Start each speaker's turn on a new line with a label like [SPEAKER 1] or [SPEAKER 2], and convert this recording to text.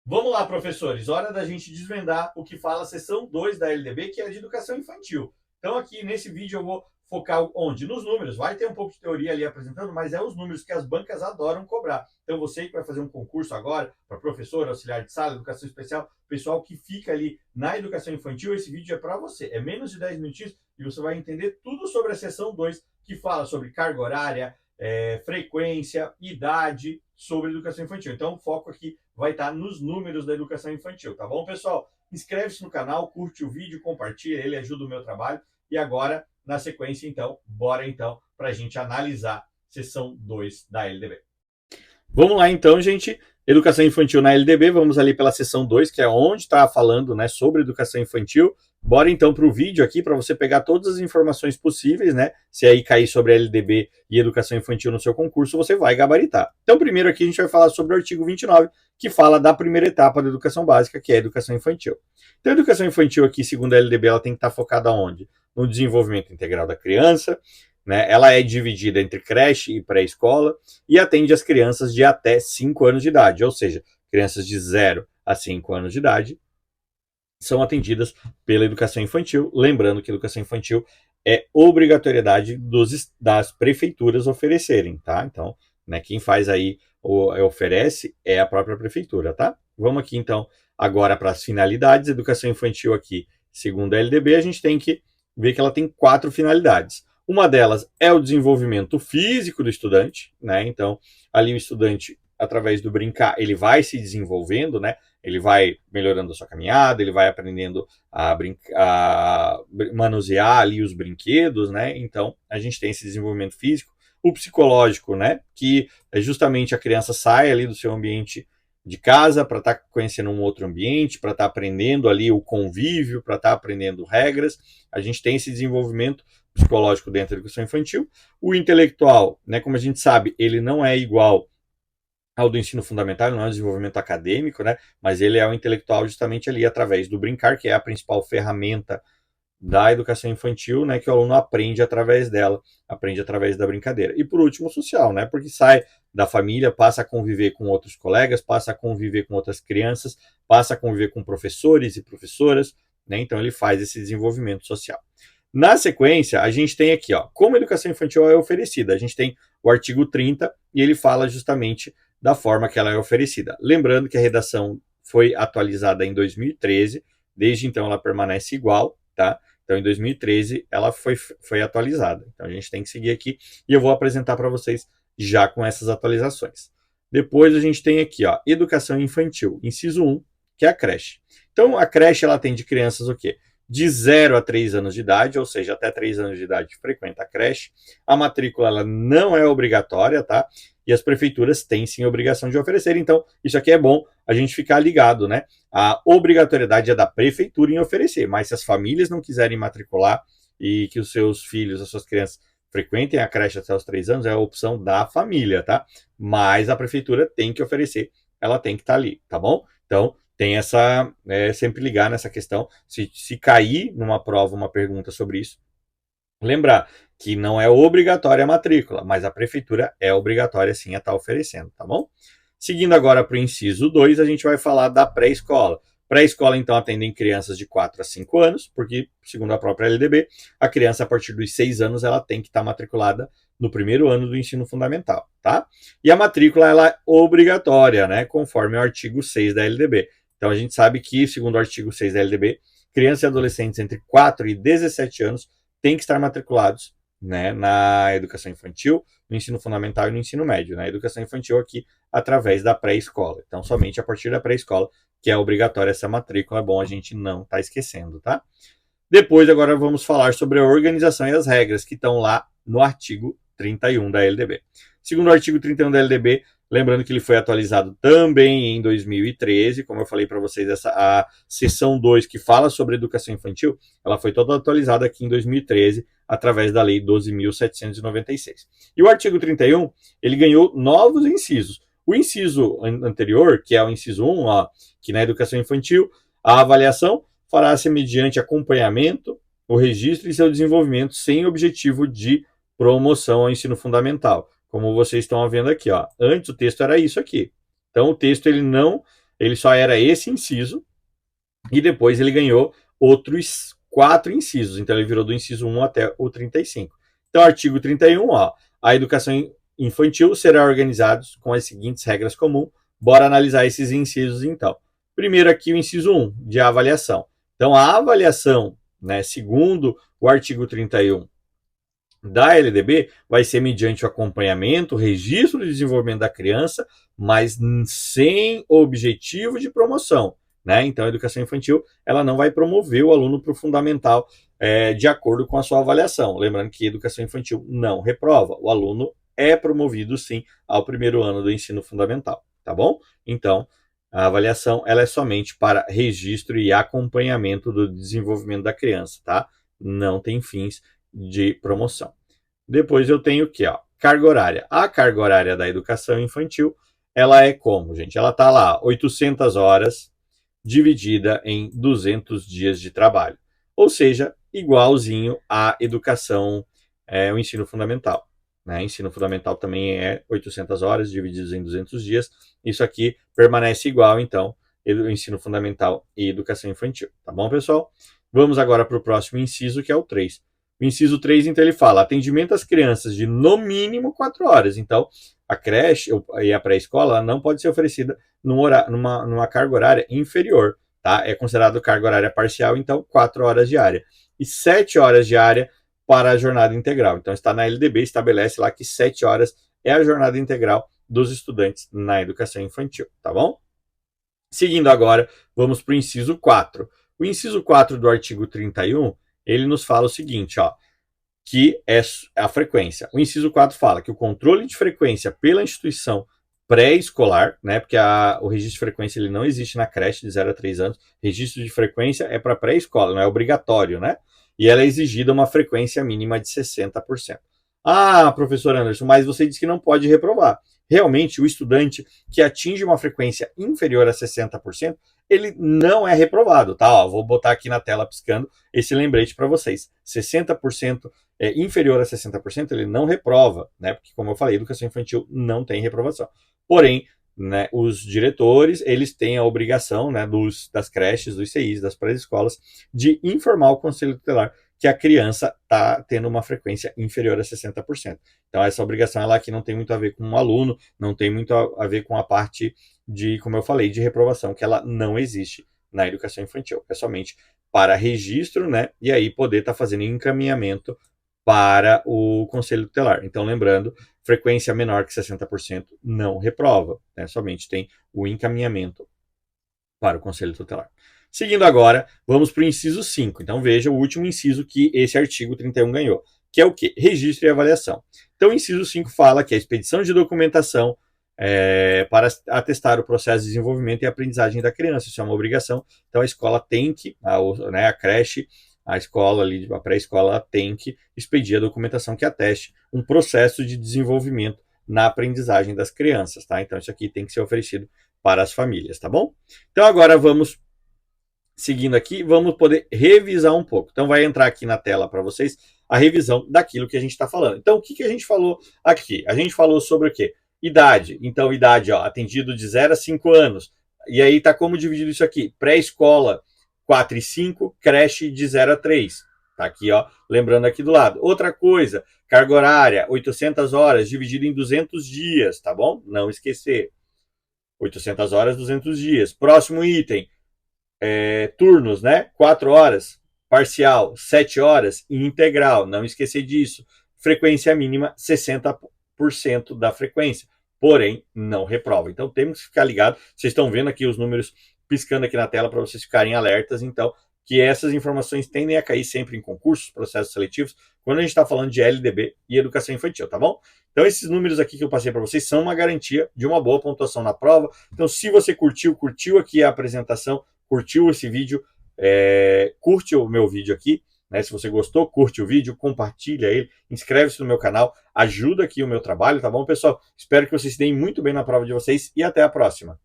[SPEAKER 1] Vamos lá, professores, hora da gente desvendar o que fala a seção 2 da LDB, que é a de educação infantil. Então, aqui nesse vídeo eu vou focar onde? Nos números. Vai ter um pouco de teoria ali apresentando, mas é os números que as bancas adoram cobrar. Então, você que vai fazer um concurso agora para professor, auxiliar de sala, educação especial, pessoal que fica ali na educação infantil, esse vídeo é para você. É menos de 10 minutinhos e você vai entender tudo sobre a seção 2, que fala sobre carga horária, frequência, idade, sobre educação infantil. Então, o foco aqui vai estar nos números da educação infantil, tá bom, pessoal? Inscreve-se no canal, curte o vídeo, compartilha, ele ajuda o meu trabalho. E agora, na sequência, então, bora então para a gente analisar a seção 2 da LDB. Vamos lá então, gente. Educação infantil na LDB, vamos ali pela seção 2, que é onde está falando, né, sobre educação infantil. Bora então para o vídeo aqui, para você pegar todas as informações possíveis, né? Se aí cair sobre LDB e educação infantil no seu concurso, você vai gabaritar. Então, primeiro aqui a gente vai falar sobre o artigo 29, que fala da primeira etapa da educação básica, que é a educação infantil. Então, a educação infantil aqui, segundo a LDB, ela tem que estar focada onde? No desenvolvimento integral da criança, né? Ela é dividida entre creche e pré-escola e atende as crianças de até 5 anos de idade, ou seja, crianças de 0 a 5 anos de idade são atendidas pela educação infantil. Lembrando que a educação infantil é obrigatoriedade das prefeituras oferecerem, tá? Então, né, quem faz aí oferece é a própria prefeitura, tá? Vamos aqui então agora para as finalidades. Educação infantil aqui, segundo a LDB, a gente tem que ver que ela tem 4 finalidades. Uma delas é o desenvolvimento físico do estudante, né? Então, ali o estudante, através do brincar, ele vai se desenvolvendo, né? Ele vai melhorando a sua caminhada, ele vai aprendendo a manusear ali os brinquedos, né? Então, a gente tem esse desenvolvimento físico. O psicológico, né? Que é justamente a criança sai ali do seu ambiente de casa para estar conhecendo um outro ambiente, para estar aprendendo ali o convívio, para estar aprendendo regras. A gente tem esse desenvolvimento psicológico dentro da educação infantil. O intelectual, né, como a gente sabe, ele não é igual ao do ensino fundamental, não é um desenvolvimento acadêmico, né, mas ele é o intelectual justamente ali através do brincar, que é a principal ferramenta da educação infantil, né, que o aluno aprende através dela, aprende através da brincadeira. E por último, o social, né, porque sai da família, passa a conviver com outros colegas, passa a conviver com outras crianças, passa a conviver com professores e professoras, né, então ele faz esse desenvolvimento social. Na sequência, a gente tem aqui, ó, como a educação infantil é oferecida. A gente tem o artigo 30 e ele fala justamente da forma que ela é oferecida. Lembrando que a redação foi atualizada em 2013, desde então ela permanece igual, tá? Então, em 2013, ela foi atualizada. Então, a gente tem que seguir aqui e eu vou apresentar para vocês já com essas atualizações. Depois, a gente tem aqui, ó, educação infantil, inciso 1, que é a creche. Então, a creche, ela atende crianças o quê? De 0 a 3 anos de idade, ou seja, até 3 anos de idade frequenta a creche. A matrícula ela não é obrigatória, tá? E as prefeituras têm sim a obrigação de oferecer. Então, isso aqui é bom a gente ficar ligado, né? A obrigatoriedade é da prefeitura em oferecer, mas se as famílias não quiserem matricular e que os seus filhos, as suas crianças frequentem a creche até os 3 anos, é a opção da família, tá? Mas a prefeitura tem que oferecer, ela tem que estar ali, tá bom? Então, tem essa, sempre ligar nessa questão. Se cair numa prova uma pergunta sobre isso, lembrar que não é obrigatória a matrícula, mas a prefeitura é obrigatória sim a estar oferecendo, tá bom? Seguindo agora para o inciso 2, a gente vai falar da pré-escola. Pré-escola, então, atendem crianças de 4 a 5 anos, porque, segundo a própria LDB, a criança, a partir dos 6 anos, ela tem que estar matriculada no primeiro ano do ensino fundamental, tá? E a matrícula, ela é obrigatória, né, conforme o artigo 6 da LDB. Então, a gente sabe que, segundo o artigo 6 da LDB, crianças e adolescentes entre 4 e 17 anos têm que estar matriculados, né, na educação infantil, no ensino fundamental e no ensino médio. Na educação infantil aqui, através da pré-escola. Então, somente a partir da pré-escola, que é obrigatória essa matrícula, é bom a gente não estar esquecendo, tá? Depois, agora vamos falar sobre a organização e as regras que estão lá no artigo 31 da LDB. Segundo o artigo 31 da LDB, lembrando que ele foi atualizado também em 2013, como eu falei para vocês, a seção 2 que fala sobre educação infantil, ela foi toda atualizada aqui em 2013, através da Lei 12.796. E o artigo 31, ele ganhou novos incisos. O inciso anterior, que é o inciso 1, ó, que na educação infantil, a avaliação fará-se mediante acompanhamento, o registro e seu desenvolvimento sem objetivo de promoção ao ensino fundamental. Como vocês estão vendo aqui, ó. Antes o texto era isso aqui. Então o texto ele não ele só era esse inciso, e depois ele ganhou outros 4 incisos, então ele virou do inciso 1 até o 35. Então, artigo 31, ó, a educação infantil será organizada com as seguintes regras comuns. Bora analisar esses incisos, então. Primeiro aqui o inciso 1, de avaliação. Então, a avaliação, né, segundo o artigo 31 da LDB, vai ser mediante o acompanhamento, registro de desenvolvimento da criança, mas sem objetivo de promoção. Né? Então, a educação infantil ela não vai promover o aluno para o fundamental de acordo com a sua avaliação. Lembrando que a educação infantil não reprova. O aluno é promovido, sim, ao primeiro ano do ensino fundamental. Tá bom? Então, a avaliação ela é somente para registro e acompanhamento do desenvolvimento da criança. Tá? Não tem fins de promoção. Depois eu tenho aqui, ó, carga horária. A carga horária da educação infantil, ela é como, gente? Ela está lá, 800 horas dividida em 200 dias de trabalho. Ou seja, igualzinho à educação, o ensino fundamental. Né? Ensino fundamental também é 800 horas divididas em 200 dias. Isso aqui permanece igual, então, o ensino fundamental e educação infantil. Tá bom, pessoal? Vamos agora para o próximo inciso, que é o 3. O inciso 3, então, ele fala atendimento às crianças de no mínimo 4 horas. Então, a creche e a pré-escola não pode ser oferecida numa carga horária inferior. Tá? É considerado carga horária parcial, então 4 horas diária. E 7 horas diária para a jornada integral. Então, está na LDB, estabelece lá que 7 horas é a jornada integral dos estudantes na educação infantil. Tá bom? Seguindo agora, vamos para o inciso 4. O inciso 4 do artigo 31, ele nos fala o seguinte, ó, que é a frequência. O inciso 4 fala que o controle de frequência pela instituição pré-escolar, né, porque o registro de frequência ele não existe na creche de 0 a 3 anos, registro de frequência é para pré-escola, não é obrigatório, né? E ela é exigida uma frequência mínima de 60%. Ah, professor Anderson, mas você disse que não pode reprovar. Realmente, o estudante que atinge uma frequência inferior a 60%, ele não é reprovado, tá? Ó, vou botar aqui na tela piscando esse lembrete para vocês. 60% inferior a 60%, ele não reprova, né? Porque, como eu falei, educação infantil não tem reprovação. Porém, né, os diretores, eles têm a obrigação, né, das creches, dos CIs, das pré-escolas, de informar o Conselho Tutelar que a criança está tendo uma frequência inferior a 60%. Então, essa obrigação ela aqui não tem muito a ver com o aluno, não tem muito a ver com a parte de, como eu falei, de reprovação, que ela não existe na educação infantil. É somente para registro, né? E aí poder estar fazendo encaminhamento para o Conselho Tutelar. Então, lembrando, frequência menor que 60% não reprova, né? Somente tem o encaminhamento para o Conselho Tutelar. Seguindo agora, vamos para o inciso 5. Então, veja o último inciso que esse artigo 31 ganhou, que é o quê? Registro e avaliação. Então, o inciso 5 fala que a expedição de documentação para atestar o processo de desenvolvimento e aprendizagem da criança. Isso é uma obrigação. Então, a escola tem que, a creche, a escola ali, a pré-escola tem que expedir a documentação que ateste um processo de desenvolvimento na aprendizagem das crianças, tá? Então, isso aqui tem que ser oferecido para as famílias, tá bom? Então, agora vamos seguindo aqui, vamos poder revisar um pouco. Então, vai entrar aqui na tela para vocês a revisão daquilo que a gente está falando. Então, o que a gente falou aqui? A gente falou sobre o quê? Idade. Então, idade, ó, atendido de 0 a 5 anos. E aí tá como dividido isso aqui? Pré-escola, 4 e 5, creche de 0 a 3. Tá aqui, ó, lembrando aqui do lado. Outra coisa, carga horária, 800 horas, dividido em 200 dias, tá bom? Não esquecer. 800 horas, 200 dias. Próximo item, turnos, né? 4 horas, parcial, 7 horas e integral. Não esquecer disso. Frequência mínima, 60% da frequência. Porém, não reprova. Então, temos que ficar ligado. Vocês estão vendo aqui os números piscando aqui na tela para vocês ficarem alertas. Então, que essas informações tendem a cair sempre em concursos, processos seletivos, quando a gente está falando de LDB e educação infantil, tá bom? Então, esses números aqui que eu passei para vocês são uma garantia de uma boa pontuação na prova. Então, se você curtiu aqui a apresentação, curtiu esse vídeo, curte o meu vídeo aqui, né? Se você gostou, curte o vídeo, compartilha ele, inscreve-se no meu canal, ajuda aqui o meu trabalho, tá bom, pessoal? Espero que vocês se deem muito bem na prova de vocês e até a próxima.